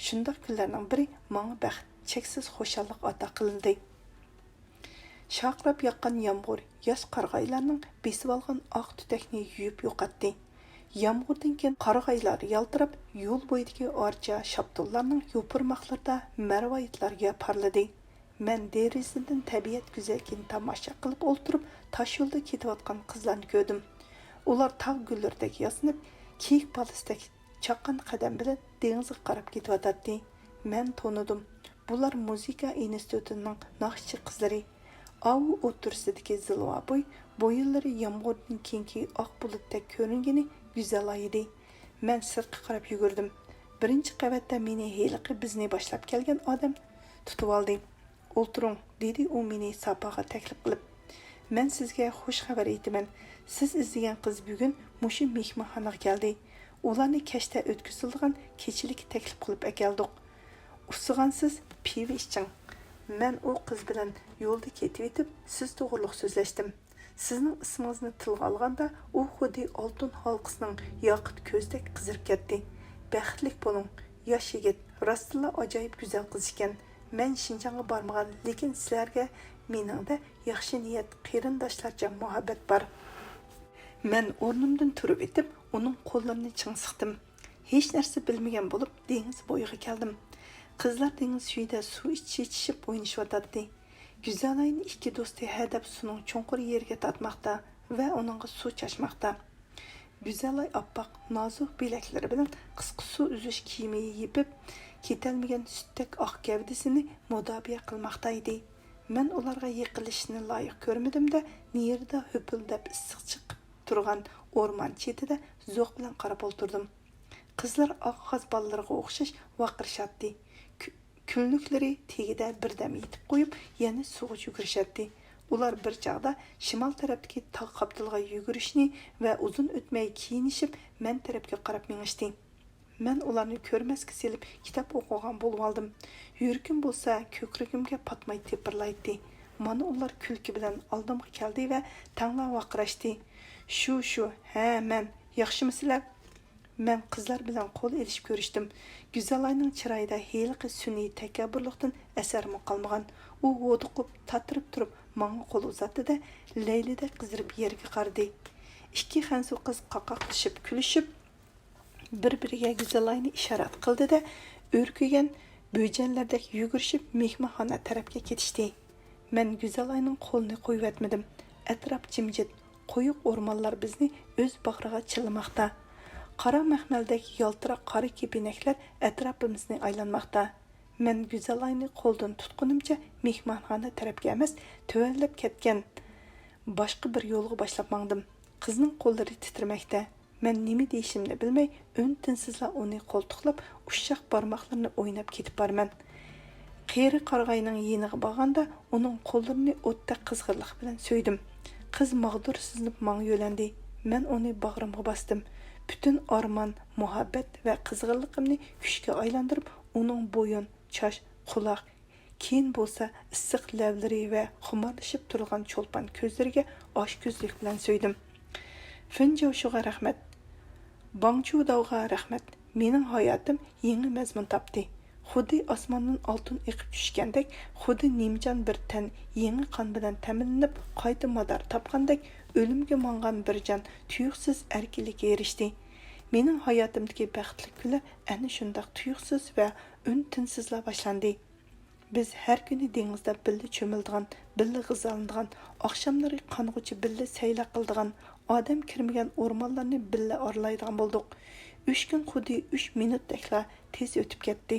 [SPEAKER 1] Shunday kunlarning biri menga baxt, cheksiz xushallik ato qilindi. Şaqrab yaqqan yağmur, yosh qarg'aylarning besib olgan oq tutakni yuyib yo'qotdi. Yağmurdan keyin qarg'aylar yaltirab, yo'l bo'yidagi orcha shaptullarning yo'pirmoqlarida marvoyitlarga parladi. Men derazadan tabiat go'zalligini tomosha qilib o'ltirib, tosh yo'lda ketayotgan qizlarni ko'rdim. Ular tog' gullaridek yasinib, kiyik balisdek chaqqan qadam bilan dengizga qarab ketayotdi. Men tonidim. Bular muzika institutining naqshchi qizlari. Avu o'tirsidagi zilva bo'yinlari yomg'irdan keyingi oq bulutdek ko'ringani go'zal edi. Men sirtqa qarab yugurdim. Birinchi qavatda meni heliqi bizni boshlab kelgan odam tutib oldi. O'tiring, dedi u meni sapoga taklif qilib. Men sizga xush xabar aytaman. Siz izlagan qiz bugun mushu mehmonxonaga keldi. Ularni kashta o'tkazilgan kechilik taklif qilib akeldik. Usigansiz pivo iching. Men o qiz bilan yo'lda ketib etib, siz to'g'riliq so'zlashdim. Sizning ismingizni tilga olganda, u xuddi oltin halqasining yoqut ko'zdek qizirib ketdi. Baxtli bo'ling, yosh yigit, rostla ajoyib go'zal qiz ekan. Men Shinjonga bormagan, lekin sizlarga meningda yaxshi niyat, qarindoshlarcha muhabbat bor. Men o'rnimdan turib etib, uning qo'llarini chingsiqdim. Hech narsa bilmagan bo'lib, dengiz bo'yiga keldim. Qizlar dengiz suyida suv ichishib o'ynashayotdi. Güzelayning ikki do'sti hadab suvning cho'nqur yeriga tatmoqda va uningga suv chashmoqda. Güzelay oppoq, nozik bilaklari bilan qisqa suv uzish kiyimi yepib, ketalmagan sutdek oq gavdasini mudobiya qilmoqda edi. Men ularga yiqilishni loyiq ko'rmadim-da, nerda höpüldab issiq chiqib turgan o'rmon chetida zo'q bilan qarab o'tirdim. Qizlar oq g'az bolalarga o'xshash vaqirishadi. Kunliklari tegida birdam yetib qo'yib, yana suvga yugurishadi. Ular bir chaqda shimol tarafdagi tog' qaptilga yugurishni va uzun o'tmay kiyinishib, men tarafga qarab minishdi. Men ularni ko'rmasga selib kitob o'qigan bo'lib oldim. Yurkim bo'lsa ko'kragimga patmay tepirlaydi. Mana ular kulki bilan oldimga keldi va tangla vaqirashdi. Shu, ha, men yaxshimisizlar? Men qizlar bilan qo'l elishib ko'rishdim. Güzelayning chiroyida heliqi sun'iy takabburlikdan asarmi qolmagan. U o'diqib, tatirib turib, menga qo'l uzatdi-da, laylidek qizirib yerga qaradi. Ikki xansu qiz qaqoqlashib, kulishib, bir-biriga Güzelayni ishorat qildi-da, o'rkigan bo'janlardek yugurishib mehmonxona tarafga ketishdi. Men Güzelayning qo'lini qo'yib etmadim. Atrof jimjit, qo'yiq o'rmonlar bizni o'z bag'riga chillamoqda. Qara mahmaldek yaltiroq qora kepinaklar atrofimizni aylanmoqda. Men Güzelayni qo'ldan tutqunimcha mehmonxona tarafga emas, tuvallab ketgan boshqa bir yo'lga boshlab mangdim. Qizning qo'llari titramoqda. Men nima deyishimni bilmay, o'n-tinsizla uni qo'ltiqlab, ushshaq barmoqlarini o'ynab ketib borman. Qeri qarg'ayning yeniga borganda, uning qo'llarini o'tda qizg'irlik bilan so'ydim. Qiz mag'dur siznib menga yo'landi. Men uni bag'rimga bosdim. Bütün orman, muhabbet ve kızgınlıkımni kuchga aylantirib, uning bo'yin, chosh, quloq, keyin bo'lsa issiq lavlari va xumarlashib turgan cho'lpon ko'zlariga osh ko'zlik bilan so'ydim. Finjoshuga rahmat, Bangchu Davga rahmat, Mening hayotim yangi mazmun topdi. Xuddi osmondan oltin eqib tushgandek, xuddi nimjon bir tan yangi qon bilan ta'minlanib, qayta mador topgandek o'limga mangan bir jon tuyuqsiz erkinlikka erishdi. Mening hayotimdagi baxtli kunlar ana shunday tuyuqsiz va un-tinsizla boshlandi. Biz har kuni dengizda birga cho'mildigan, birga g'izaladigan, oqshomlari qong'uchi birga sayla qildigan, odam kirmagan o'rmonlarni birga oralaydigan bo'ldik. 3 kun xuddi 3 minutdakla tez o'tib ketdi.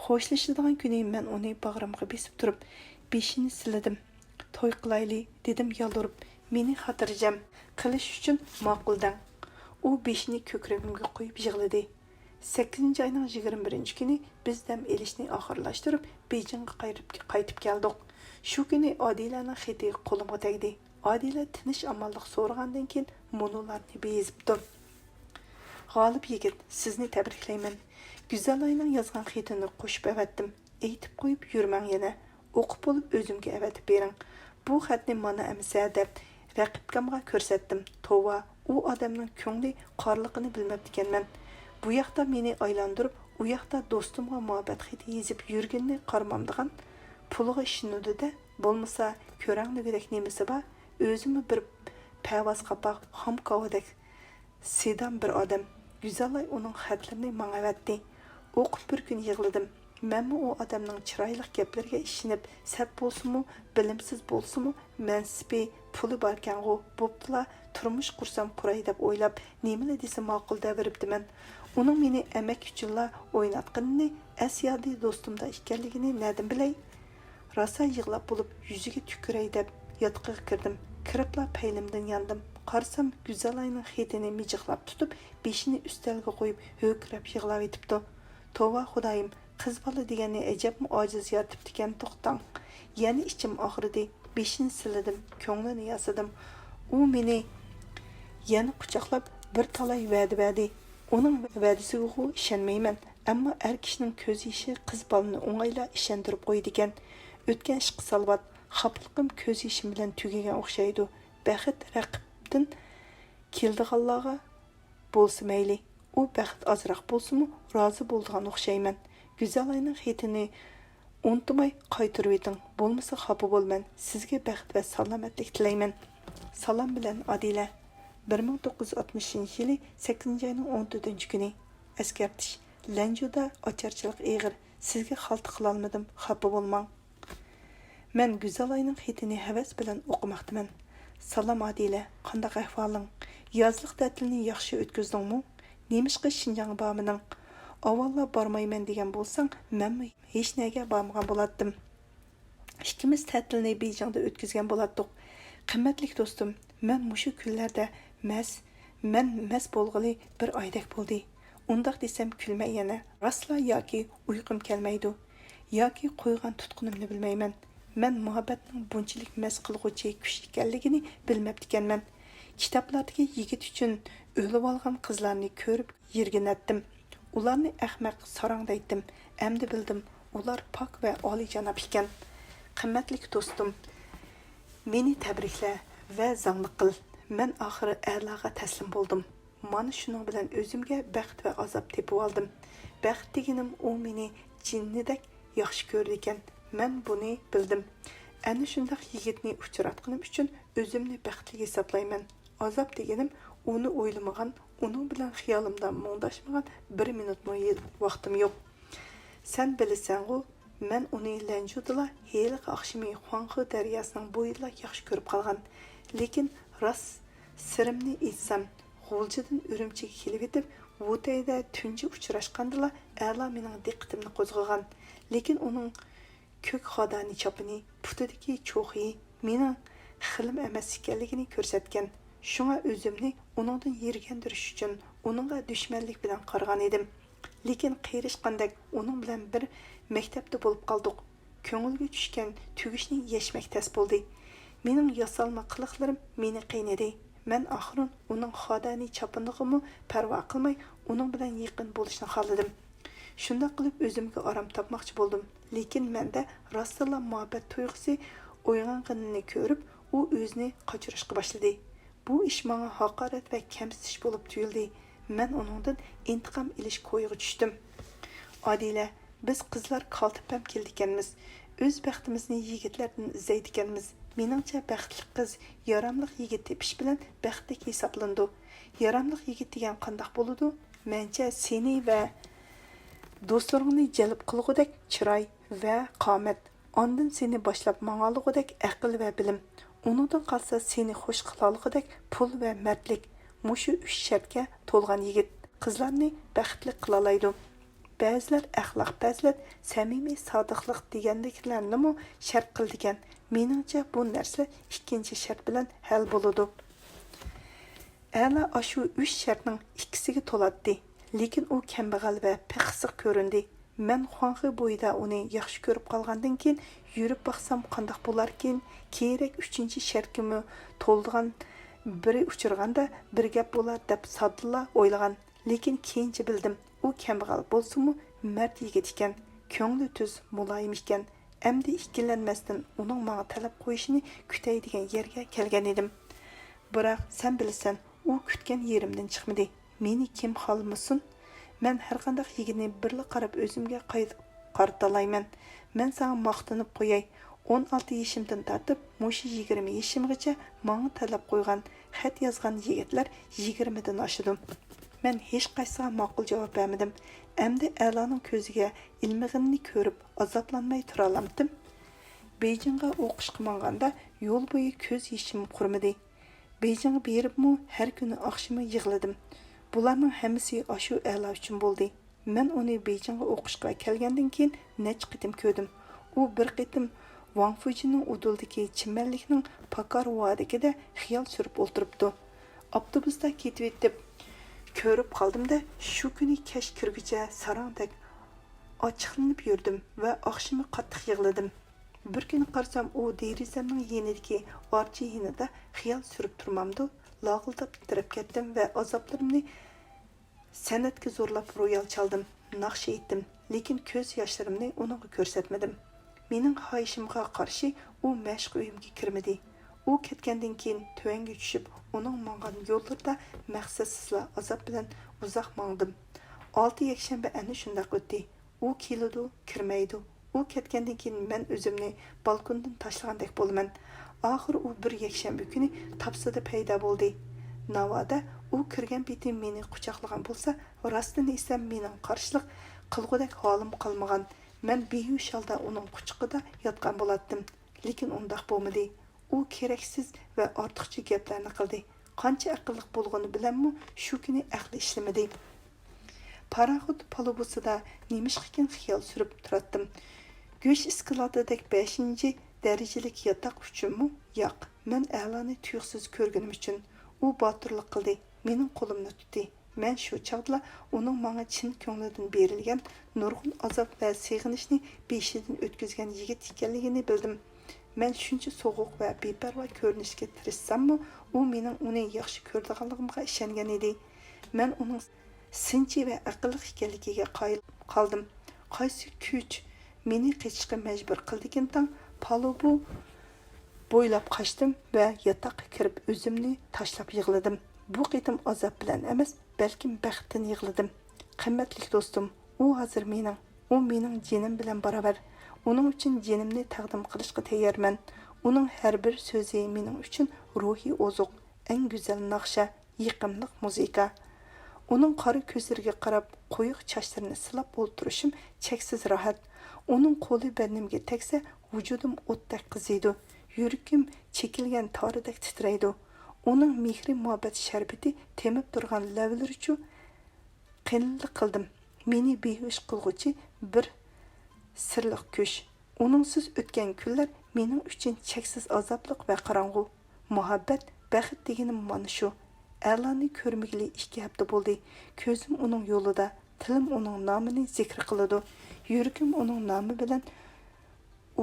[SPEAKER 1] Xo'shlashadigan kuni men uni bag'rimga besib turib, beshini siladim. To'y qilayli dedim yoldirib, meni xotirjam qilish uchun ma'quldang. U beshini ko'kragimga qo'yib yig'ladi. 8-oyning 21 kuni biz dam elishni oxirlashtirib Beyjingga qaytib keldik. Shu kuni Odilaning xati qo'limga tegdi. Odila tinish amonlik so'ragandan keyin monolarni bezibdi. G'olib yigit, sizni tabriklayman. Güzelayning yozgan xatini qo'shib avatdim. Aytib qo'yib yurmang yana. O'qib bo'lib o'zimga avatib bering. Bu xatni mana amsa deb raqibkamga ko'rsatdim. Tova, u odamning ko'ngli qorliqini bilmabdikanman. Bu yoqda meni aylantirib, u yoqda do'stimga muhabbat xati yozib yurganni qarmamdigan. Puliga ishinudi-da, bo'lmasa ko'rangligidek nemisi bor, o'zimni bir pavoz qapoq xomkovadek sedan bir odam. Güzelay uning xatlarini menga avatdi. O'qib bir kun yig'ladim. Menmi u odamning chiroyli gaplariga ishinib, sap bo'lsinmi, bilimsiz bo'lsinmi, mansibi, puli borkan-ku, bo'ptila, turmush qursam quray deb o'ylab, nimani desa ma'qul deb beribdiman. Uning meni amak uchunla o'ynatganini, asyadi do'stimda ekanligini nadim bilay. Rosa yig'lab bo'lib, yuziga tukuray deb yotqiga kirdim. Kiribla paylimdan yandim. Qarsam Güzelayning xetini mijiqlab tutib, beshini ustalga qo'yib, ho'krab yig'lab etibdi. Tova xudoyim, qiz bola deganni ajabmi ojiz yotibdi ekan, to'xtang. Yana ichim og'ridi. Beshini siladim, ko'nglini yasadim. U meni yana quchoqlab bir talay va'da berdi. Uning va'dasiga ishonmayman, ammo er kishining ko'z yoshi qiz bolani o'ng'ayla ishontirib qo'ydi ekan. O'tgan ishqi salvat, xafliqim ko'z yoshim bilan tugagan o'xshaydi. Baxit raqibdan keldiganlarga bo'lsa mayli. U baxt azroq bo'lsa-mu, rozi bo'lgan o'xshayman. Güzelayning xetini unutmay qaytarib eting. Bo'lmasa xafa bo'lman. Sizga baxt va salomatlik tilayman. Salom bilan Odila. 1960-yili 8-oyning 14-kuni. Eskartish. Lanjuda ocharchilik eg'ir. Sizga xalta qila olmadim. Xafa bo'lmang. Men Güzelayning xetini havas bilan o'qimoqdaman. Salom Odila, qanday ahvoling? Yozliq ta'tilni yaxshi o'tkazdingmi? Nemishqa Shinjongga bormiding? Avvalo bormayman degan bo'lsang, men hech nega bormagan bo'lardim. Ikkimiz ta'tilni Beyjingda o'tkazgan bo'lardik. Qimmatli do'stim, men mushu kunlarda mas bo'lg'ili bir oydak bo'ldi. Undaq desam kulmay yana. Rasla yoki uyqum kelmaydi, yoki qo'ygan tutqunimni bilmayman. Men muhabbatning bunchalik mas qilg'uchi kuch ekanligini bilmabdikanman. Kitoblardagi yigit uchun o'lib olgan qizlarni ko'rib yerginatdim. Ularni ahmaq sarangdaydim. Endi bildim, ular pok va oliyjanob ekan. Qimmatli do'stim, meni tabrikla va zanglik qil. Men oxiri a'loga taslim bo'ldim. Mana shuning bilan o'zimga baxt va azob tepib oldim. Baxt deganim u meni jinnidek yaxshi ko'rdi ekan. Men buni bildim. Ana shunday yigitni uchratganim uchun o'zimni baxtli hisoblayman. Azob deganim uni o'ylamagan, uning bilan xiyolimda mungdashmagan 1 minutmi vaqtim yo'q. Sen bilasan-ku, men uni Lanjudala heyliq oqshimi Xuanxi daryosining bo'yida yaxshi ko'rib qolgan. Lekin rost sirimni aytsam, G'uljidan Urumchiga kelib etib, Vutayda tunji uchrashgandila a'lo mening diqqatimni qo'zg'agan. Lekin uning ko'k xodani chopini, putidagi cho'xi mening xilim emas ekanligini ko'rsatgan. Shunga o'zimni uningdan yergandirish uchun uningga dushmanlik bilan qaragan edim. Lekin qiyirishqandek uning bilan bir maktabda bo'lib qoldik. Ko'ngilga tushgan tugishning yashmak tas bo'ldi. Mening yasalma qiliqlarim meni qiynadi. Men oxirin uning xodani chopinig'imi parvo qilmay uning bilan yaqin bo'lishni xohladim. Shunda qilib o'zimga orom topmoqchi bo'ldim. Lekin menda rostla muhabbat tuyg'usi uyg'onganini ko'rib, u o'zini qochirishga boshladi. Bu ish menga haqorat va kamsitish bo'lib tuyuldi. Men onundan intiqam ilish ko'yiga tushdim. Adila, biz qizlar kaltıpam keldikanmiz. Öz baxtimizni yigitlardan izlaydikanmiz. Meningcha baxtli qiz yaramliq yigit tepish bilan baxtlik hisoblandi. Yaramliq yigit degan qandoq bo'ladi? Mencha seni va do'stlaringni jalb qilgudek chiroy va qomat. Ondan seni boshlab mang'aligudek aql va bilim. Uningdan qolsa seni xush qilolgudek pul va mardlik. Mushu 3 shartga to'lgan yigit qizlarni baxtli qila oladi. Ba'zilar axloq, ba'zilar samimiy sodiqlik deganliklarni mo shart qildigan. Meningcha bu narsa ikkinchi shart bilan hal bo'ladi. Ala ashu 3 shartning ikkisiga to'ladi. Lekin u kambag'al va piqsiq ko'rindi. Men Xuanxi bo'yida uni yaxshi ko'rib qolgandan keyin yurib baqsam qandoq bo'larkin, kerak 3-chi shartga to'ldigan biri uchirganda bir gap bo'lar deb soddilla o'ylagan. Lekin keyinchi bildim, u kambag'al bo'lsa-mu mard yigit ekan, ko'ngli tuz, muloyim ekan. Endi ikkilanmasdan uning menga talab qo'yishini kutaydigan yerga kelgan edim. Biroq sen bilsan, u kutgan yerimdan chiqmadi. Meni kim xolmasin? Men har qanday yigitni birli qarab o'zimga qartalayman. Men sana maqtanib qo'yay. 16 yoshimdan tortib, mushi 20 yoshimgacha menga talab qo'ygan, xat yozgan yigitlar 20 dan oshdim. Men hech qaysiga ma'qul javob bermadim. Endi A'loning ko'ziga ilmig'imni ko'rib azoblanmay tura olamdim. Beyjingga o'qishga manganda yo'l bo'yi ko'z yishim qurmadi. Beyjingga beribmi har kuni oqshimi yig'ladim. Bularning hammasi ashu A'lo uchun bo'ldi. Men uni Beyjingga o'qishga kelgandan keyin nech qitim ko'rdim. U bir qitim Wang Fujining uduldagi chimmanlikning pakar vodikida xiyol surib o'tiribdi. Avtobusda ketib etib ko'rib qoldimda, shu kuni kech kirguncha sarangdek ochiqlanib yurdim va oqshimi qattiq yig'ladim. Bir kuni qarsam u derizamning yenidagi orcha yinida xiyol surib turmamdi. Lag'ildab titrab ketdim va azoblarimni san'atga zo'rlab royal chaldim, naqsh etdim, lekin ko'z yoshlarimni uningga ko'rsatmadim. Mening xohishimga qarshi u mashq uyimga kirmadi. U ketgandan keyin tuvanga tushib, uning mang'an yo'llarda maqsadsizla azob bilan uzoq mangdim. 6 yakshanba ana shunday o'tdi. U keladi, kirmaydi. U ketgandan keyin men o'zimni balkondan tashlagandek bo'laman. Oxir u bir yakshanba kuni tapsida paydo bo'ldi. Navoda u kirgan beti meni quchoqlagan bo'lsa, rostini esa mening qarshilik qilgudek holim qolmagan. Men behush holda uning quchoqida yotgan bo'lardim. Lekin undaq bo'lmadi. U keraksiz va ortiqcha gaplarni qildi. Qancha aqlli bo'lgani bilanmi, shu kuni aqli ishlamadi. Paraxod palubusida nemishqikin xiyol surib turatdim. Go'sh iskiladidek 5-darajalik yotoq uchunmi? Yo'q, men A'loni tuyuqsiz ko'rganim uchun. U botirlik qildi, mening qo'limni tutdi. Men shu chaqda uning menga chin ko'nglidan berilgan nurg'un azob va seg'inishni beshidan o'tkazgan yigit ekanligini bildim. Men shuncha so'g'uq va beparvo ko'rinishga tirishsam-mu, u mening uni yaxshi ko'rdiganligimga ishongan edi. Men uning sinchi va aqlli ekanligiga qoyil qoldim. Qaysi kuch meni qechishga majbur qildigan palubu bo'ylab qochdim va yotoqqa kirib o'zimni tashlab yig'ladim. Bu qitim azob bilan emas, balkim baxtdan yig'ladim. Qimmatli do'stim, u hozir mening jinim bilan barobar. Uning uchun jinimni taqdim qilishga tayyorman. Uning har bir so'zi mening uchun ruhiy ozuq, eng go'zal naqsha, yiqimliq muzika. Uning qora ko'zlariga qarab, qo'yiq sochlarini silab o'tirishim cheksiz rohat. Uning qo'li badnimga tegsa, vujudim o'tdek qiziydi. Yuragim chekilgan toridek titraydi. Uning mehri muhabbat sharbati temib turgan lavlarichu qilliq qildim. Meni behush qilg'uchi bir sirliq kuch. Uningsiz o'tgan kunlar mening uchun cheksiz azobliq va qorong'u. Muhabbat, baxt deganim mana shu. A'loni ko'rmagili 2 hafta bo'ldi. Ko'zim uning yo'lida, tilim uning nomini zikr qiladi. Yuragim uning nomi bilan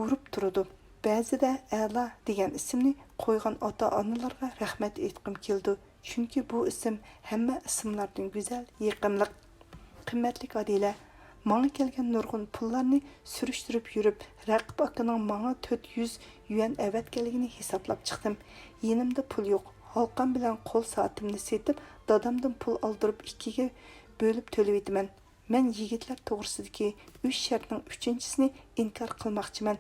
[SPEAKER 1] urib turadi. Ba'zida A'lo degan ismni qo'ygan ota-onalarga rahmat aytqim keldi. Chunki bu ism hamma ismlardan go'zal, yiqimliq. Qimmatli Adila, menga kelgan nurg'un pullarni surishtirib yurib, raqib akaning menga 400 yuan avatganligini hisoblab chiqdim. Yenimda pul yo'q. Halqam bilan qo'l soatimni setib, dadamdan pul aldırıp ikkiga bölüp төлеп etaman. Men yigitlar to'g'risidagi 3 shartning 3-chisini inkor qilmoqchiman.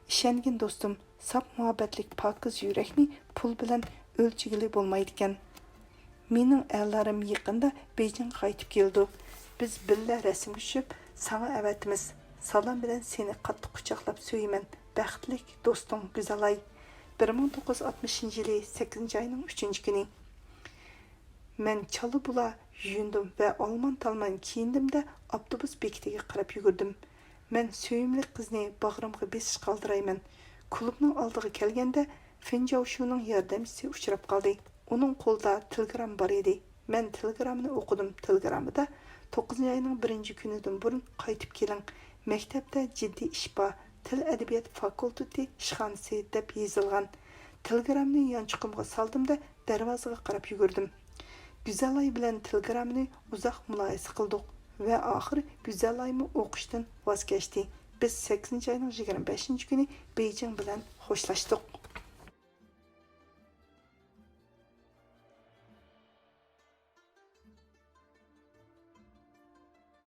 [SPEAKER 1] Ishongin do'stim, sap muhabbatlik pokiz yurakni pul bilan o'lchigili bo'lmaydi ekan. Mening a'larim yaqinda Beijing qaytib keldi. Biz billa rasmga tushib, sana avatimiz. Salom bilan seni qattiq quchoqlab so'yman. Baxtlik do'stim Güzalay. 1960-yili 8-oyning 3-kuni. Men Çalıbula yuyundim ve Alman talman kiyindimde avtobus beketiga qarab yugurdim. Men söyümli qizni bag'rimga besish qoldirayman. Klubning oldiga kelganda Finjovshuning yordamchisi uchrab qoldi. Uning qo'lida telegram bor edi. Men telegramni o'qidim. Telegramida 9-oyning 1-kunidan burun qaytib keling. Maktabda jiddiy ish bor. Til adabiyot fakulteti ishxonasi deb yozilgan. Telegramni yonchiqimga soldimda darvozaga qarab yugurdim. Güzalay bilan telegramni uzoq mulohaza qildik va oxiri Güzalaymi o'qishdan voz kechdi. Biz 8-oyning 25-kuni Beijing bilan xo'shlashdik.